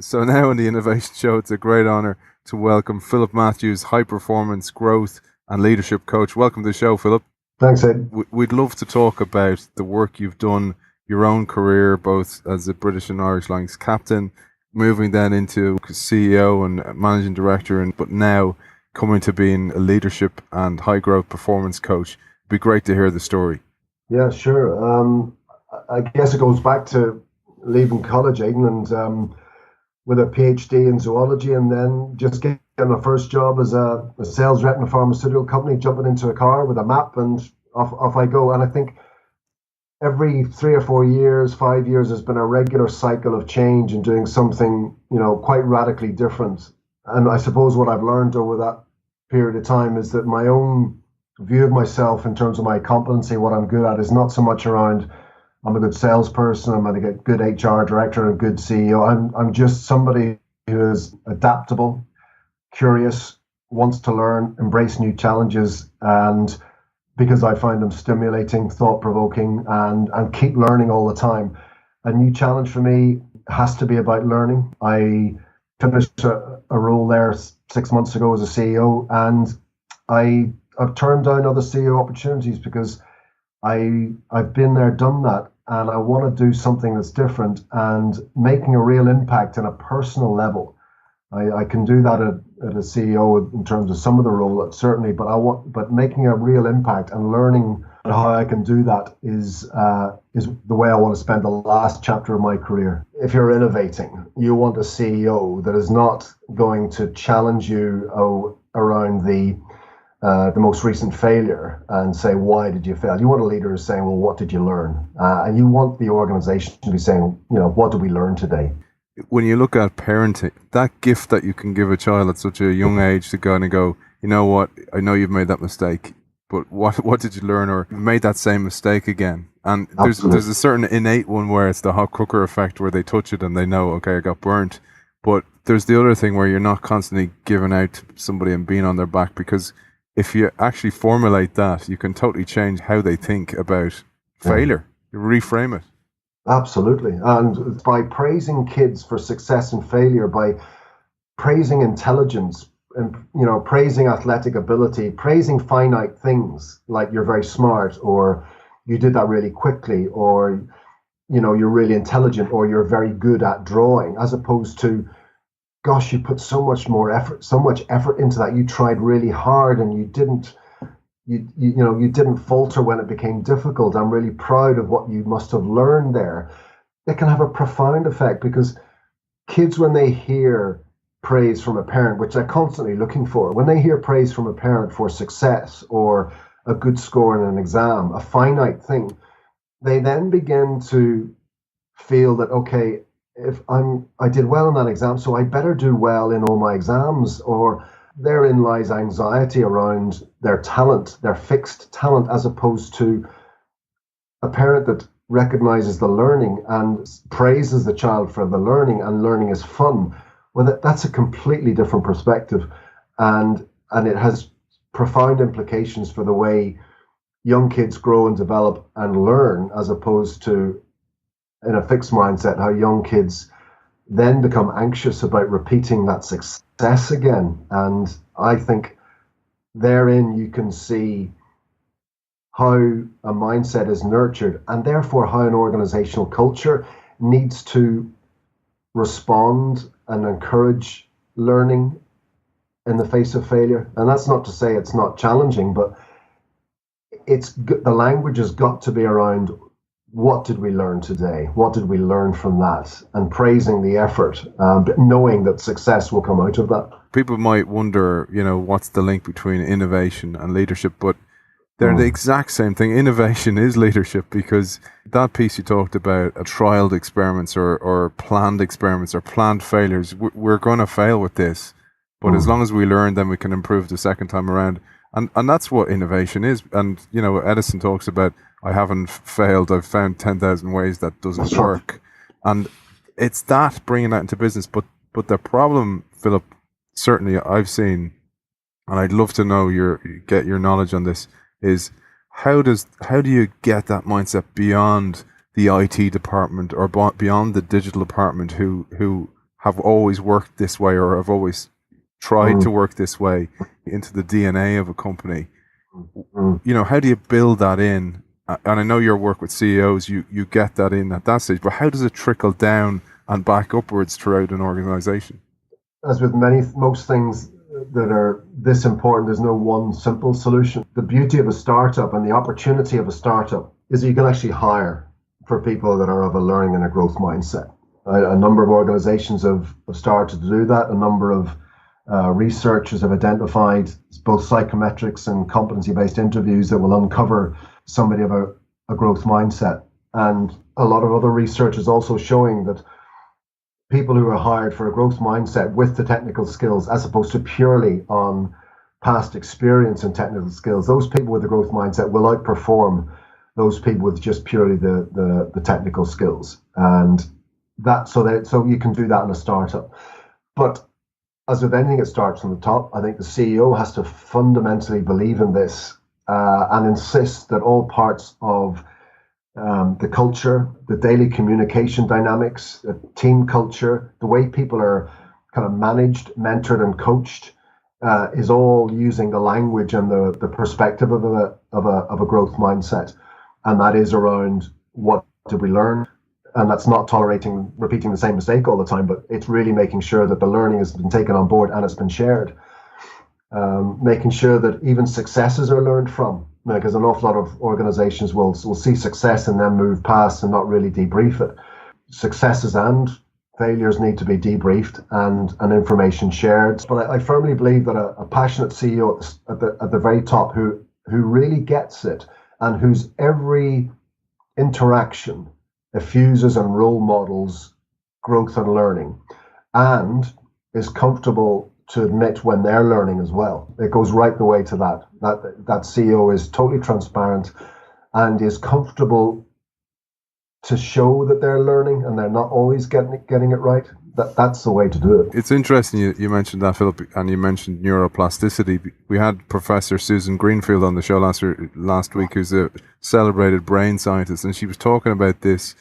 So now on the Innovation Show, it's a great honor to welcome Phillip Matthews, high performance, growth, and leadership coach. Welcome to the show, Phillip. Thanks, Ed. We'd love to talk about the work you've done, your own career, both as a British and Irish Lions captain, moving then into CEO and managing director, and but now coming to being a leadership and high growth performance coach. It'd be great to hear the story. Yeah, sure. I guess it goes back to leaving college, Aidan, and with a PhD in zoology, and then just getting my first job as a sales rep in a pharmaceutical company, jumping into a car with a map, and off I go. And I think every 3 or 4 years, 5 years, has been a regular cycle of change and doing something, quite radically different. And I suppose what I've learned over that period of time is that my own view of myself in terms of my competency, what I'm good at, is not so much around I'm a good salesperson, I'm a good HR director, and a good CEO. I'm just somebody who is adaptable, curious, wants to learn, embrace new challenges, and because I find them stimulating, thought-provoking, and keep learning all the time. A new challenge for me has to be about learning. I finished a role there 6 months ago as a CEO, and I've turned down other CEO opportunities because I've been there, done that, and I want to do something that's different and making a real impact on a personal level. I can do that at a CEO in terms of some of the role, certainly, but making a real impact and learning how I can do that is the way I want to spend the last chapter of my career. If you're innovating, you want a CEO that is not going to challenge you around the most recent failure and say, why did you fail? You want a leader who's saying, well, what did you learn? And you want the organization to be saying, what did we learn today? When you look at parenting, that gift that you can give a child at such a young age to go and go, you know what, I know you've made that mistake, but what did you learn, or made that same mistake again? And there's a certain innate one where it's the hot cooker effect, where they touch it and they know, okay, I got burnt. But there's the other thing where you're not constantly giving out to somebody and being on their back, because if you actually formulate that, you can totally change how they think about failure. You reframe it. Absolutely. And by praising kids for success and failure, by praising intelligence and, praising athletic ability, praising finite things like you're very smart, or you did that really quickly, or, you're really intelligent, or you're very good at drawing, as opposed to, gosh, you put so much effort into that. You tried really hard and you didn't falter when it became difficult. I'm really proud of what you must have learned there. It can have a profound effect, because kids, when they hear praise from a parent, which they're constantly looking for, when they hear praise from a parent for success or a good score in an exam, a finite thing, they then begin to feel that, okay, if I did well in that exam, so I better do well in all my exams. Or therein lies anxiety around their talent, their fixed talent, as opposed to a parent that recognizes the learning and praises the child for the learning, and learning is fun. Well, that's a completely different perspective, and it has profound implications for the way young kids grow and develop and learn, as opposed to, in a fixed mindset, how young kids then become anxious about repeating that success again. And I think therein you can see how a mindset is nurtured, and therefore how an organizational culture needs to respond and encourage learning in the face of failure. And that's not to say it's not challenging, but the language has got to be around, what did we learn today? What did we learn from that? And praising the effort, but knowing that success will come out of that. People might wonder, what's the link between innovation and leadership, but they're the exact same thing. Innovation is leadership, because that piece you talked about, trialed experiments or planned experiments or planned failures, we're going to fail with this. But as long as we learn, then we can improve the second time around. And that's what innovation is. And, Edison talks about, I haven't failed, I've found 10,000 ways that doesn't work. And it's that, bringing that into business. But the problem, Phillip, certainly I've seen, and I'd love to know get your knowledge on this, is how do you get that mindset beyond the IT department or beyond the digital department who have always worked this way or have always tried to work this way into the DNA of a company. How do you build that in? And I know your work with CEOs, you get that in at that stage, but how does it trickle down and back upwards throughout an organization? As with most things that are this important, there's no one simple solution. The beauty of a startup and the opportunity of a startup is that you can actually hire for people that are of a learning and a growth mindset. A number of organizations have started to do that. A number of researchers have identified both psychometrics and competency-based interviews that will uncover somebody of a growth mindset. And a lot of other research is also showing that people who are hired for a growth mindset with the technical skills, as opposed to purely on past experience and technical skills, those people with the growth mindset will outperform those people with just purely the technical skills. And so you can do that in a startup. But as with anything, it starts from the top. I think the CEO has to fundamentally believe in this and insist that all parts of the culture, the daily communication dynamics, the team culture, the way people are kind of managed, mentored, and coached is all using the language and the perspective of a growth mindset. And that is around what did we learn? And that's not tolerating repeating the same mistake all the time, but it's really making sure that the learning has been taken on board and it's been shared. Making sure that even successes are learned from, because an awful lot of organizations will see success and then move past and not really debrief it. Successes and failures need to be debriefed and information shared. But I firmly believe that a passionate CEO at the very top who really gets it and whose every interaction effuses and role models growth and learning and is comfortable to admit when they're learning as well. It goes right the way to that. That CEO is totally transparent and is comfortable to show that they're learning and they're not always getting it right. That's the way to do it. It's interesting you mentioned that, Philip, and you mentioned neuroplasticity. We had Professor Susan Greenfield on the show last week, who's a celebrated brain scientist, and she was talking about this,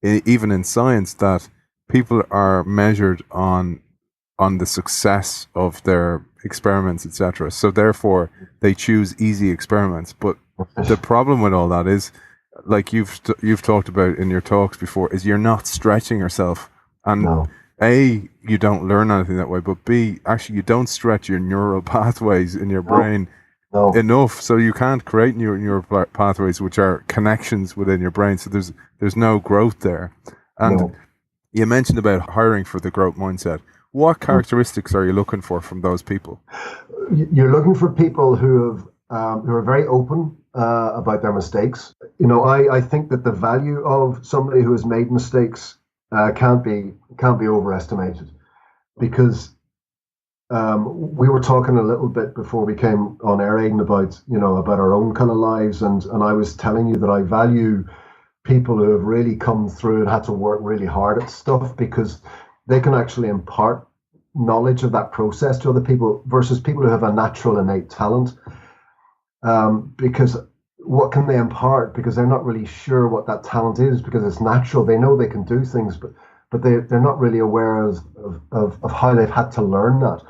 even in science, that people are measured on the success of their experiments, etc. So therefore, they choose easy experiments. But the problem with all that is, like you've talked about in your talks before, is you're not stretching yourself. And no. A, you don't learn anything that way, but B, actually you don't stretch your neural pathways in your brain enough, so you can't create neural pathways which are connections within your brain. So there's no growth there. And you mentioned about hiring for the growth mindset. What characteristics are you looking for from those people? You're looking for people who are very open about their mistakes. I think that the value of somebody who has made mistakes can't be overestimated, because we were talking a little bit before we came on air, Aidan, about our own kind of lives, and I was telling you that I value people who have really come through and had to work really hard at stuff, because they can actually impart knowledge of that process to other people versus people who have a natural innate talent. Because what can they impart? Because they're not really sure what that talent is, because it's natural. They know they can do things, but they're not really aware of how they've had to learn that.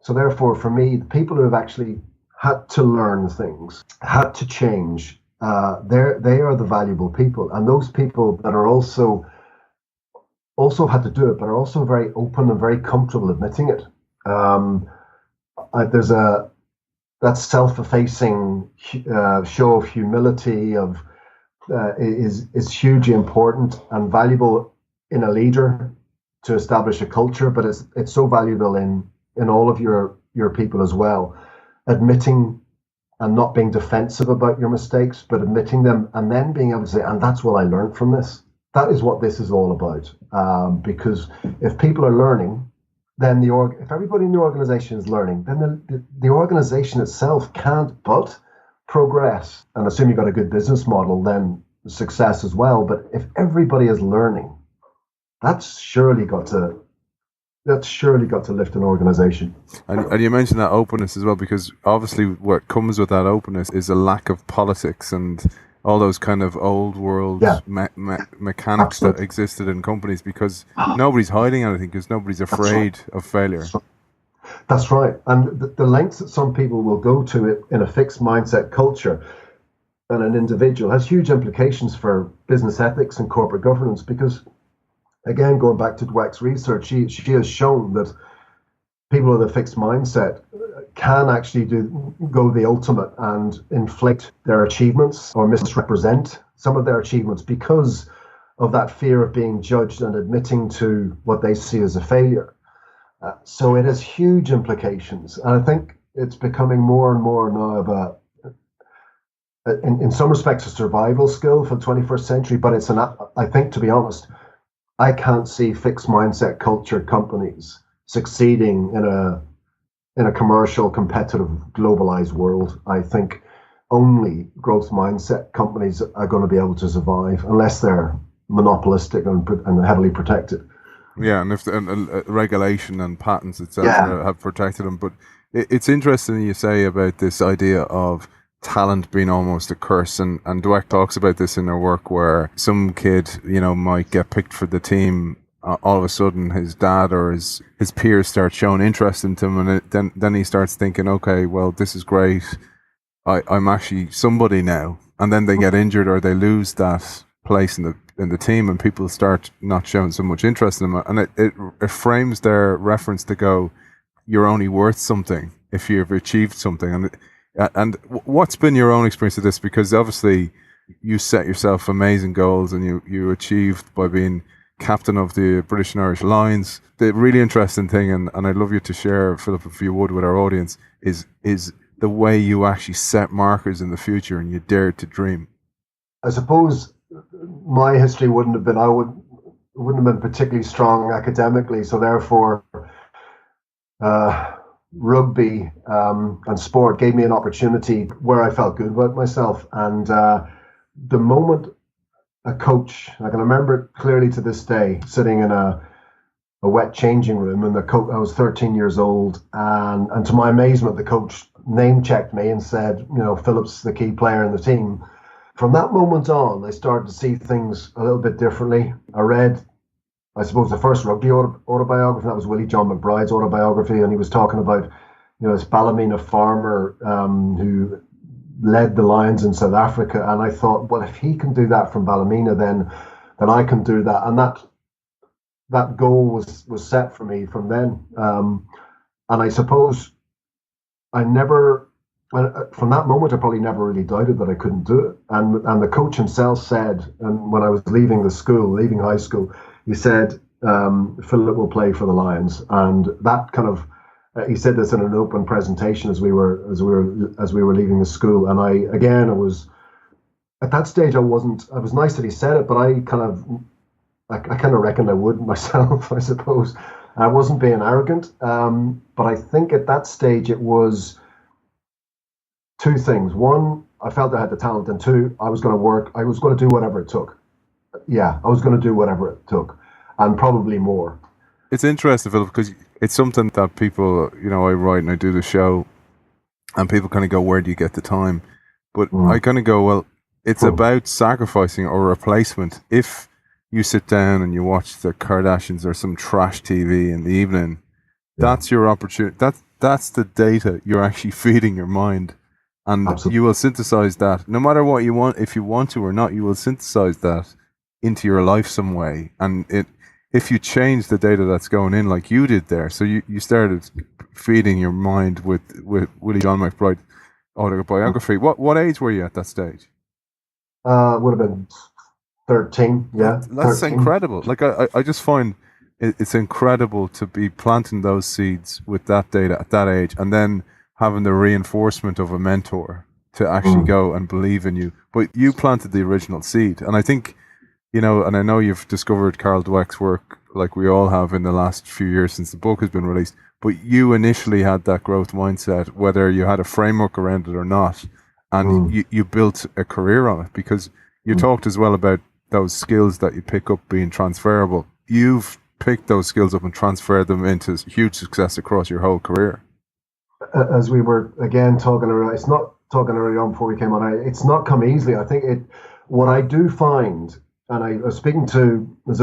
So therefore, for me, the people who have actually had to learn things, had to change, they are the valuable people. And those people that are also had to do it, but are also very open and very comfortable admitting it. There's that self-effacing show of humility is hugely important and valuable in a leader to establish a culture, but it's so valuable in all of your people as well. Admitting and not being defensive about your mistakes, but admitting them and then being able to say, and that's what I learned from this. That is what this is all about. Because if people are learning, then if everybody in the organization is learning, then the organization itself can't but progress. And assume you've got a good business model, then success as well. But if everybody is learning, that's surely got to lift an organization. And you mentioned that openness as well, because obviously what comes with that openness is a lack of politics and all those kind of old world Yeah, mechanics that absolutely. existed in companies, because nobody's hiding anything, because nobody's That's right. afraid of failure. That's right. And the lengths that some people will go to it in a fixed mindset culture and an individual has huge implications for business ethics and corporate governance because, again, going back to Dweck's research, she has shown that people with a fixed mindset can actually go the ultimate and inflate their achievements or misrepresent some of their achievements because of that fear of being judged and admitting to what they see as a failure. So it has huge implications. And I think it's becoming more and more now about, in some respects, a survival skill for the 21st century. But I think, to be honest, I can't see fixed mindset culture companies succeeding in a commercial, competitive, globalized world. I think only growth mindset companies are going to be able to survive unless they're monopolistic and heavily protected. Yeah, and if regulation and patents, Yeah, etc., have protected them. But it's interesting you say about this idea of talent being almost a curse, and Dweck talks about this in her work, where some kid, might get picked for the team. All of a sudden, his dad or his peers start showing interest in him, and then he starts thinking, okay, well, this is great. I'm actually somebody now, and then they get injured or they lose that place in the team, and people start not showing so much interest in them, and it frames their reference to go, you're only worth something if you've achieved something. And what's been your own experience of this? Because obviously you set yourself amazing goals, and you achieved by being captain of the British and Irish Lions. The really interesting thing, and I'd love you to share, Philip, if you would, with our audience, is the way you actually set markers in the future and you dared to dream. I suppose my history wouldn't have been particularly strong academically, so therefore, rugby and sport gave me an opportunity where I felt good about myself. And the moment a coach, I can remember it clearly to this day, sitting in a wet changing room, and I was 13 years old, and to my amazement, the coach name checked me and said, Philip's the key player in the team. From that moment on, I started to see things a little bit differently. I read, I suppose, the first rugby autobiography. That was Willie John McBride's autobiography, and he was talking about, this Ballymena farmer who led the Lions in South Africa. And I thought, well, if he can do that from Ballymena, then I can do that. And that goal was set for me from then. And I suppose from that moment, I probably never really doubted that I couldn't do it. And the coach himself said, and when I was leaving high school, he said, Philip will play for the Lions. And that kind of, he said this in an open presentation as we were leaving the school. And I was at that stage, it was nice that he said it, but I kind of reckoned I would myself, I suppose. I wasn't being arrogant. But I think at that stage it was two things. One, I felt I had the talent, and two, I was going to work. I was going to do whatever it took. Yeah, I was going to do whatever it took, and probably more. It's interesting, Philip, because it's something that people, I write and I do the show, and people kind of go, where do you get the time? But I kind of go, well, it's about sacrificing or replacement. If you sit down and you watch the Kardashians or some trash TV in the evening, that's your opportunity. That's the data you're actually feeding your mind. And Absolutely. You will synthesize that. No matter what you want, if you want to or not, you will synthesize that into your life some way. And if you change the data that's going in like you did there, so you started feeding your mind with Willie John McBride autobiography. What age were you at that stage? Would have been 13. Yeah, That's 13. incredible. Like I just find it's incredible to be planting those seeds with that data at that age, and then having the reinforcement of a mentor to actually go and believe in you. But you planted the original seed, and I think, and I know you've discovered Carol Dweck's work like we all have in the last few years since the book has been released. But you initially had that growth mindset, whether you had a framework around it or not, and you built a career on it, because you talked as well about those skills that you pick up being transferable. You've picked those skills up and transferred them into huge success across your whole career. As we were again talking about, it's not talking earlier on before we came on, it's not come easily. I think what I do find, and I was speaking to, there's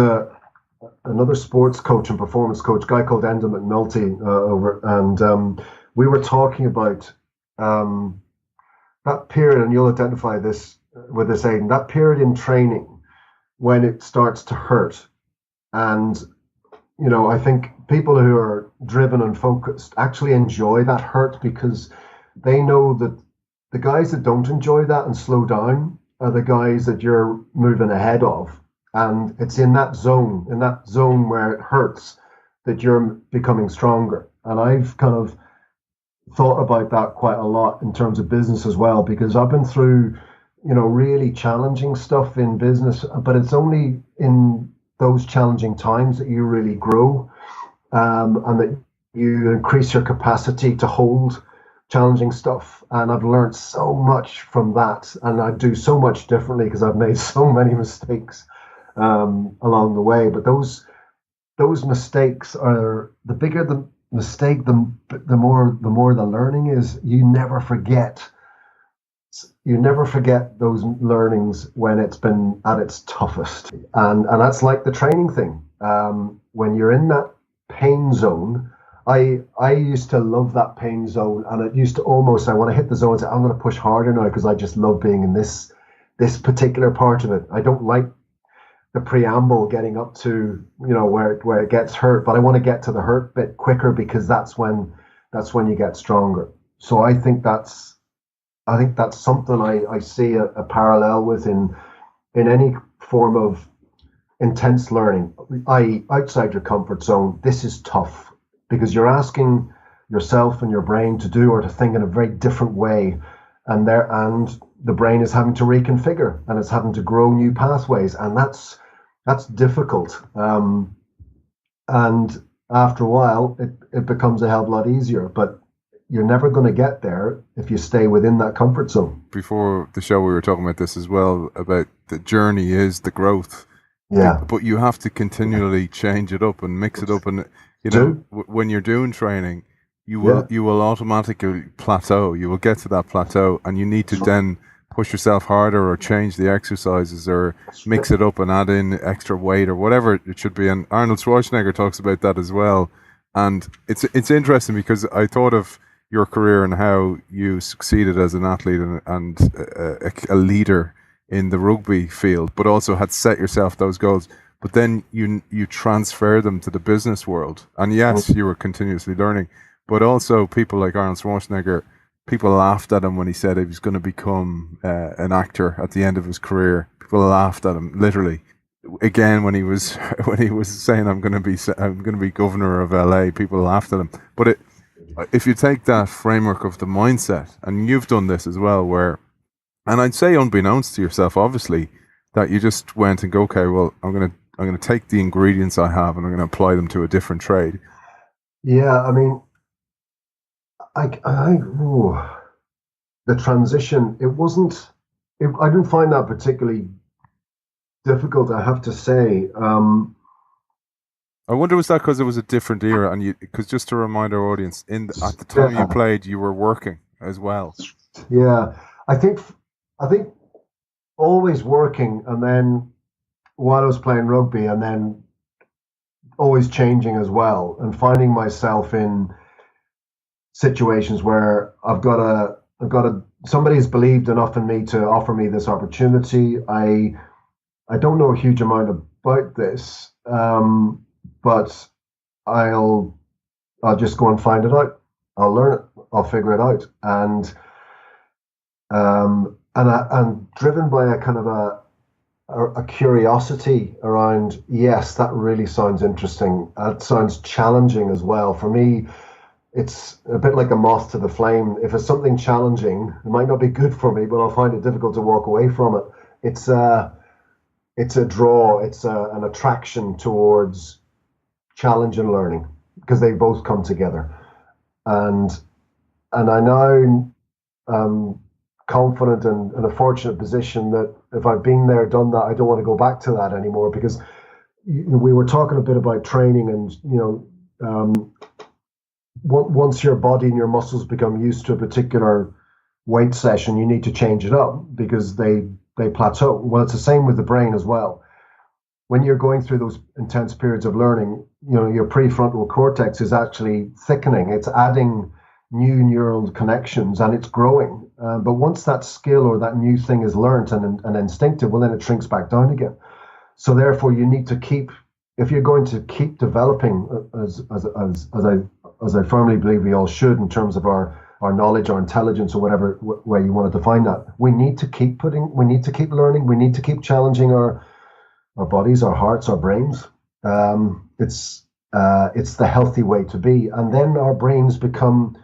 another sports coach and performance coach, guy called Enda McNulty and we were talking about that period, and you'll identify this with this, Aidan, that period in training when it starts to hurt. And, I think people who are driven and focused actually enjoy that hurt, because they know that the guys that don't enjoy that and slow down are the guys that you're moving ahead of. And it's in that zone where it hurts, that you're becoming stronger. And I've kind of thought about that quite a lot in terms of business as well, because I've been through, really challenging stuff in business, but it's only in those challenging times that you really grow, and that you increase your capacity to hold challenging stuff. And I've learned so much from that, and I do so much differently because I've made so many mistakes along the way. But those mistakes are, the bigger the mistake, the more the learning is. You never forget those learnings when it's been at its toughest, and that's like the training thing. When you're in that pain zone, I used to love that pain zone, and it used to almost, I want to hit the zone and say, I'm going to push harder now because I just love being in this particular part of it. I don't like the preamble getting up to, where it gets hurt, but I want to get to the hurt bit quicker, because that's when you get stronger. So I think that's something I see a parallel with in any form of intense learning, i.e. outside your comfort zone. This is tough because you're asking yourself and your brain to do or to think in a very different way, and the brain is having to reconfigure, and it's having to grow new pathways, and that's difficult. And after a while, it becomes a hell of a lot easier, but you're never going to get there if you stay within that comfort zone. Before the show, we were talking about this as well, about the journey is the growth. Yeah. But you have to continually change it up and mix it up. And, when you're doing training, you will automatically plateau. You will get to that plateau, and you need to then push yourself harder or change the exercises or mix it up and add in extra weight or whatever it should be. And Arnold Schwarzenegger talks about that as well. And it's interesting because I thought of your career and how you succeeded as an athlete and a leader in the rugby field, but also had set yourself those goals. But then you transfer them to the business world. And yes, you were continuously learning, but also people like Arnold Schwarzenegger, people laughed at him when he said he was going to become an actor at the end of his career. People laughed at him, literally. Again, when he was saying I'm going to be governor of LA, people laughed at him. But if you take that framework of the mindset, and you've done this as well, and I'd say unbeknownst to yourself, obviously, that you just went and go, okay, well, I'm going to take the ingredients I have and I'm going to apply them to a different trade. Yeah, I mean, the transition, I didn't find that particularly difficult, I have to say. I wonder, was that because it was a different era, and because just to remind our audience, at the time you played, you were working as well. Yeah, I think always working, and then while I was playing rugby, and then always changing as well, and finding myself in situations where I've got a somebody's believed enough in me to offer me this opportunity. I don't know a huge amount about this, but I'll just go and find it out. I'll learn it. I'll figure it out. And I'm driven by a kind of a curiosity around, yes, that really sounds interesting. That sounds challenging as well. For me, it's a bit like a moth to the flame. If it's something challenging, it might not be good for me, but I'll find it difficult to walk away from it. It's a draw. It's an attraction towards challenge and learning, because they both come together. And I now confident and in a fortunate position that if I've been there, done that, I don't want to go back to that anymore, because we were talking a bit about training, and once your body and your muscles become used to a particular weight session, you need to change it up because they plateau. Well, it's the same with the brain as well. When you're going through those intense periods of learning, your prefrontal cortex is actually thickening. It's adding new neural connections and it's growing. But once that skill or that new thing is learned and instinctive, well, then it shrinks back down again. So therefore, you need to keep, if you're going to keep developing, as I firmly believe we all should, in terms of our knowledge, our intelligence, or whatever way you want to define that, we need to keep learning, we need to keep challenging our bodies, our hearts, our brains. It's the healthy way to be, and then our brains become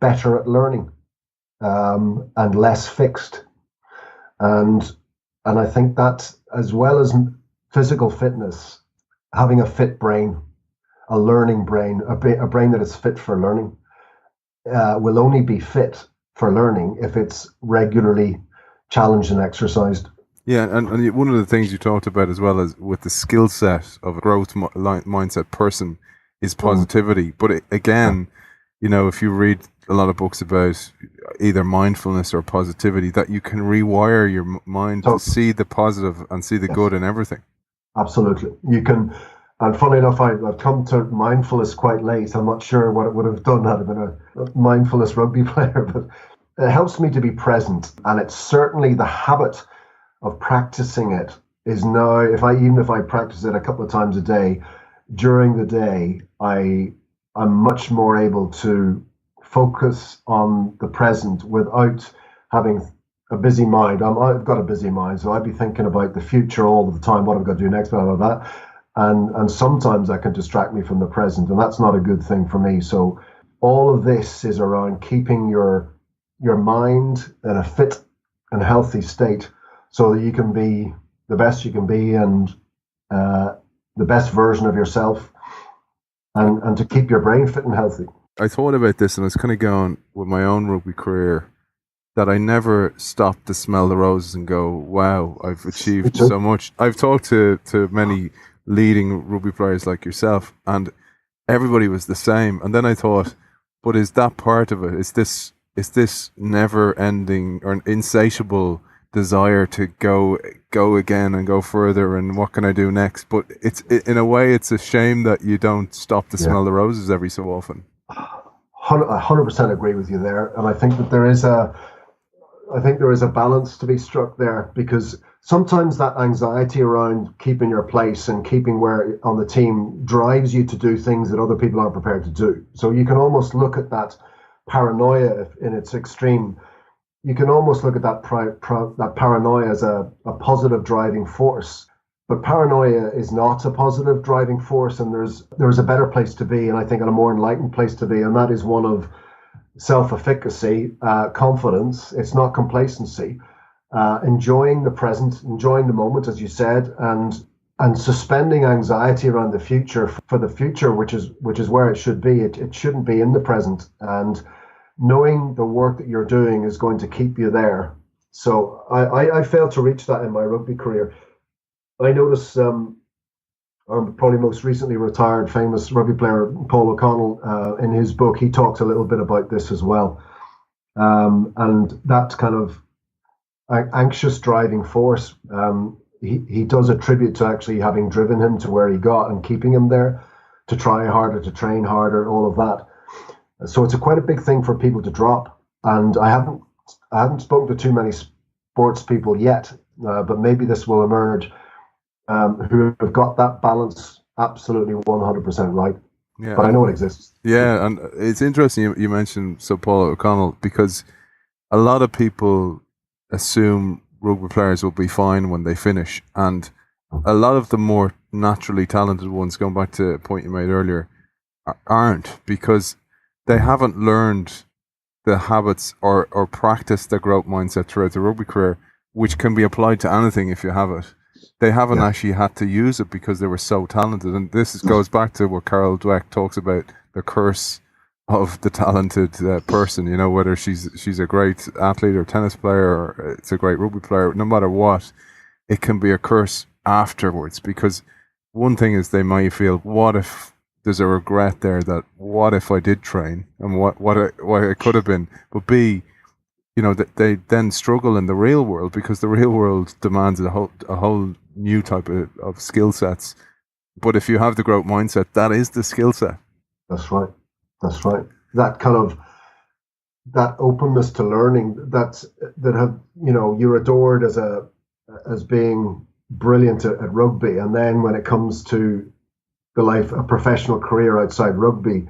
better at learning, and less fixed. And I think that, as well as physical fitness, having a fit brain, a learning brain, a brain that is fit for learning, will only be fit for learning if it's regularly challenged and exercised. Yeah, and one of the things you talked about as well as with the skill set of a growth mindset person is positivity. But again, if you read a lot of books about either mindfulness or positivity, that you can rewire your mind to see the positive and see the good in everything. Absolutely. You can. And funny enough, I've come to mindfulness quite late. I'm not sure what it would have done had I been a mindfulness rugby player, but it helps me to be present. And it's certainly the habit of practicing it is now, even if I practice it a couple of times a day, during the day, I'm much more able to focus on the present without having a busy mind. I've got a busy mind, so I'd be thinking about the future all the time, what I've got to do next, blah, blah, blah. And sometimes that can distract me from the present, and that's not a good thing for me. So all of this is around keeping your mind in a fit and healthy state so that you can be the best you can be, and the best version of yourself, and to keep your brain fit and healthy. I thought about this, and I was kind of going with my own rugby career, that I never stopped to smell the roses and go, wow, I've achieved so much. I've talked to many leading rugby players like yourself, and everybody was the same. And then I thought, but is that part of it? Is this never ending or insatiable desire to go again and go further, and what can I do next? But in a way, it's a shame that you don't stop to smell the roses every so often. 100% agree with you there, and I think that there is a balance to be struck there, because sometimes that anxiety around keeping your place and keeping where on the team drives you to do things that other people aren't prepared to do. So you can almost look at that paranoia in its extreme. You can almost look at that that paranoia as a positive driving force. But paranoia is not a positive driving force, and there's a better place to be, and I think a more enlightened place to be, and that is one of self-efficacy, confidence. It's not complacency. Enjoying the present, enjoying the moment, as you said, and suspending anxiety around the future for the future, which is where it should be. It shouldn't be in the present, and knowing the work that you're doing is going to keep you there. So I failed to reach that in my rugby career. I noticed probably most recently retired famous rugby player Paul O'Connell, in his book, he talks a little bit about this as well. And that kind of anxious driving force, he does attribute to actually having driven him to where he got and keeping him there, to try harder, to train harder, all of that. So it's quite a big thing for people to drop. And I haven't spoken to too many sports people yet, but maybe this will emerge, who have got that balance absolutely 100% right. Yeah, but I know it exists. Yeah, and it's interesting you mentioned Paul O'Connell, because a lot of people assume rugby players will be fine when they finish, and a lot of the more naturally talented ones, going back to a point you made earlier, aren't, because they haven't learned the habits or practiced their growth mindset throughout the rugby career, which can be applied to anything if you have it. They haven't actually had to use it because they were so talented. And this goes back to what Carol Dweck talks about, the curse of the talented person, whether she's a great athlete or tennis player or it's a great rugby player, no matter what, it can be a curse afterwards. Because one thing is they might feel, what if there's a regret there, that what if I did train and what it could have been? But B, they then struggle in the real world because the real world demands a whole new type of skill sets. But if you have the growth mindset, that is the skill set. That's right. That's right. That kind of that openness to learning you're adored as being brilliant at rugby, and then when it comes to a professional career outside rugby,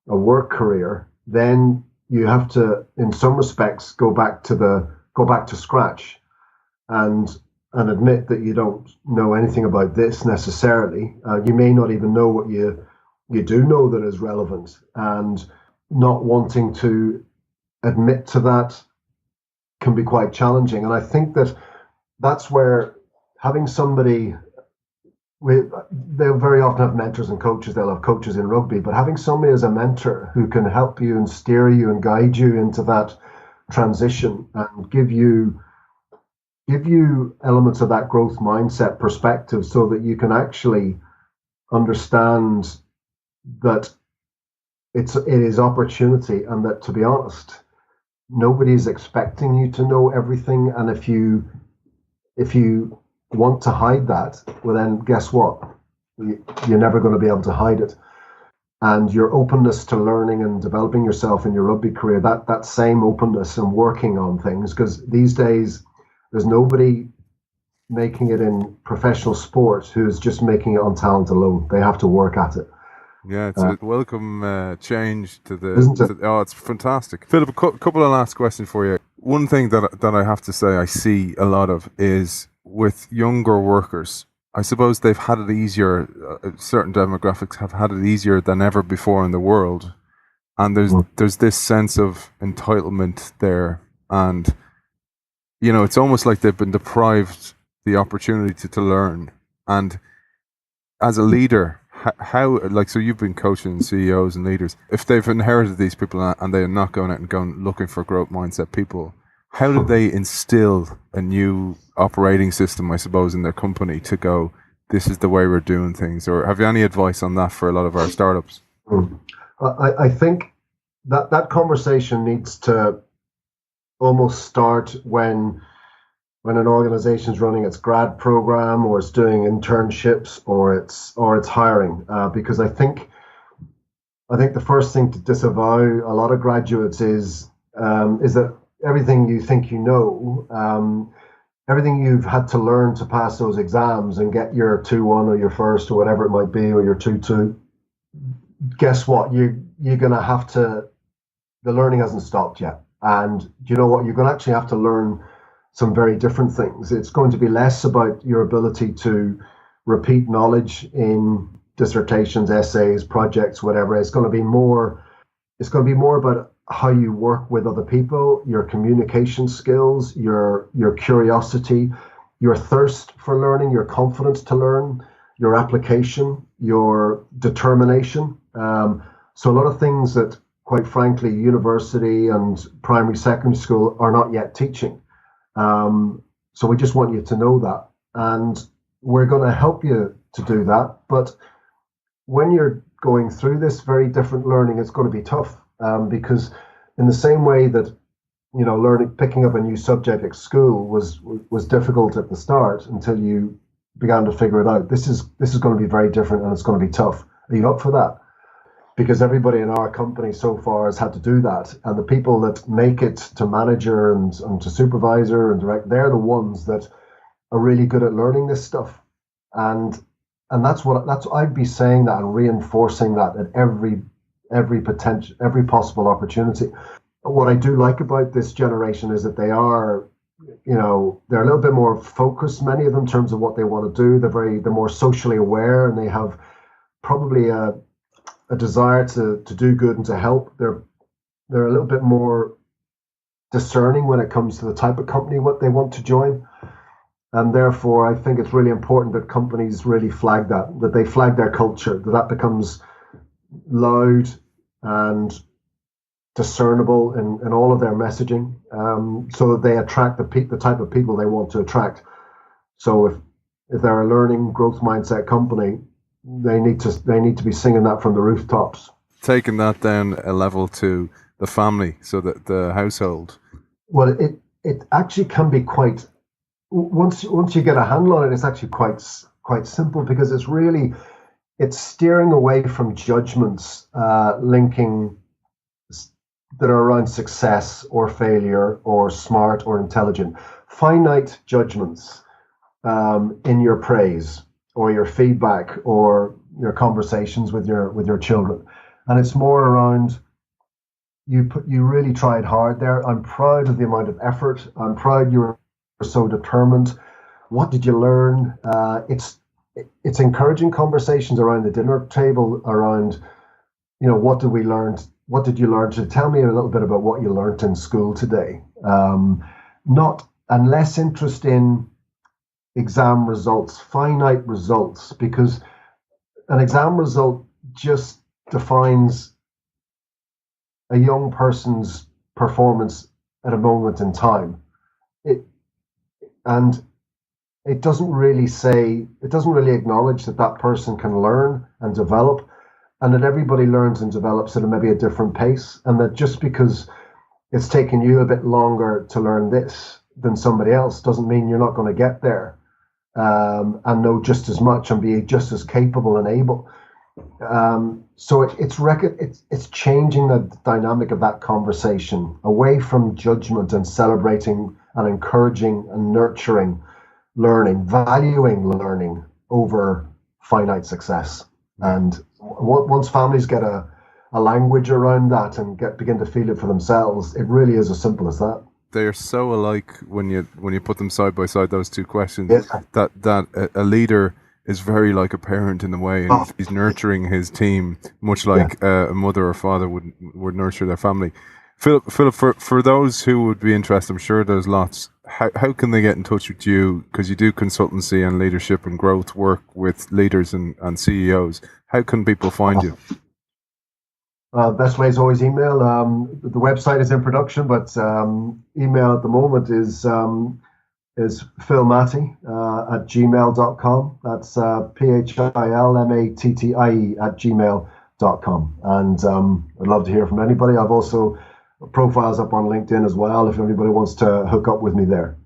a work career, then you have to, in some respects, go back to scratch and admit that you don't know anything about this necessarily. You may not even know what you do know that is relevant, and not wanting to admit to that can be quite challenging. And I think that's where having somebody, they'll very often have mentors and coaches, they'll have coaches in rugby, but having somebody as a mentor who can help you and steer you and guide you into that transition and give you elements of that growth mindset perspective so that you can actually understand that it is opportunity, and that, to be honest, nobody is expecting you to know everything. And if you want to hide that, well, then guess what? You're never going to be able to hide it. And your openness to learning and developing yourself in your rugby career, that same openness and working on things, because these days there's nobody making it in professional sport who's just making it on talent alone. They have to work at it. Yeah, it's a welcome change to the. Isn't it? It's fantastic. Philip, a couple of last questions for you. One thing that I have to say I see a lot of is with younger workers. I suppose they've had it easier. Certain demographics have had it easier than ever before in the world, and there's this sense of entitlement there, and it's almost like they've been deprived the opportunity to learn. And as a leader, how so you've been coaching CEOs and leaders. If they've inherited these people and they're not going out and going looking for growth mindset people, how do they instill a new operating system, I suppose, in their company to go, this is the way we're doing things? Or have you any advice on that for a lot of our startups? I think that conversation needs to almost start when an organization is running its grad program, or it's doing internships, or it's hiring, because I think the first thing to disavow a lot of graduates is that everything you think you know, everything you've had to learn to pass those exams and get your 2-1 or your first or whatever it might be, or your 2-2, guess what? You're going to have to. The learning hasn't stopped yet, and you know what? You're going to actually have to learn some very different things. It's going to be less about your ability to repeat knowledge in dissertations, essays, projects, whatever. It's going to be more about how you work with other people, your communication skills, your curiosity, your thirst for learning, your confidence to learn, your application, your determination. So a lot of things that, quite frankly, university and primary, secondary school are not yet teaching. So we just want you to know that, and we're going to help you to do that. But when you're going through this very different learning, it's going to be tough, because in the same way that picking up a new subject at school was difficult at the start until you began to figure it out. This is going to be very different, and it's going to be tough. Are you up for that? Because everybody in our company so far has had to do that. And the people that make it to manager and to supervisor and direct, they're the ones that are really good at learning this stuff. And that's I'd be saying that and reinforcing that at every possible opportunity. What I do like about this generation is that they are, they're a little bit more focused, many of them, in terms of what they want to do. They're more socially aware, and they have probably a desire to do good and to help. They're a little bit more discerning when it comes to the type of company what they want to join, and therefore I think it's really important that companies really flag that they flag their culture, that becomes loud and discernible in all of their messaging, so that they attract the type of people they want to attract. So if they're a learning growth mindset company, they need to be singing that from the rooftops. Taking that down a level to the family, so that the household, Well, it actually can be quite, once you get a handle on it, it's actually quite simple, because it's steering away from judgments linking that are around success or failure or smart or intelligent. Finite judgments in your praise or your feedback or your conversations with your children, and it's more around you really tried hard there. I'm proud of the amount of effort. I'm proud you were so determined. What did you learn? It's encouraging conversations around the dinner table around, what did we learn? What did you learn? To tell me a little bit about what you learned in school today. Not and less interest in exam results, finite results, because an exam result just defines a young person's performance at a moment in time. And it doesn't really acknowledge that person can learn and develop, and that everybody learns and develops at maybe a different pace, and that just because it's taken you a bit longer to learn this than somebody else doesn't mean you're not going to get there and know just as much and be just as capable and able. So it's changing the dynamic of that conversation away from judgment and celebrating and encouraging and nurturing learning, valuing learning over finite success. And once families get a language around that and begin to feel it for themselves, it really is as simple as that. They are so alike when you put them side by side, those two questions. Yeah. That a leader is very like a parent in a way, and he's nurturing his team much like a mother or father would nurture their family. Philip, for those who would be interested, I'm sure there's lots. How can they get in touch with you? Because you do consultancy and leadership and growth work with leaders and CEOs. How can people find you? Best way is always email. The website is in production, but email at the moment is philmattie at gmail.com. That's philmattie at gmail.com. And I'd love to hear from anybody. I've also profiles up on LinkedIn as well, if anybody wants to hook up with me there.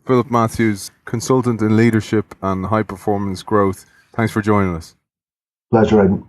Phillip Matthews, consultant in leadership and high performance growth. Thanks for joining us. Pleasure, Aidan.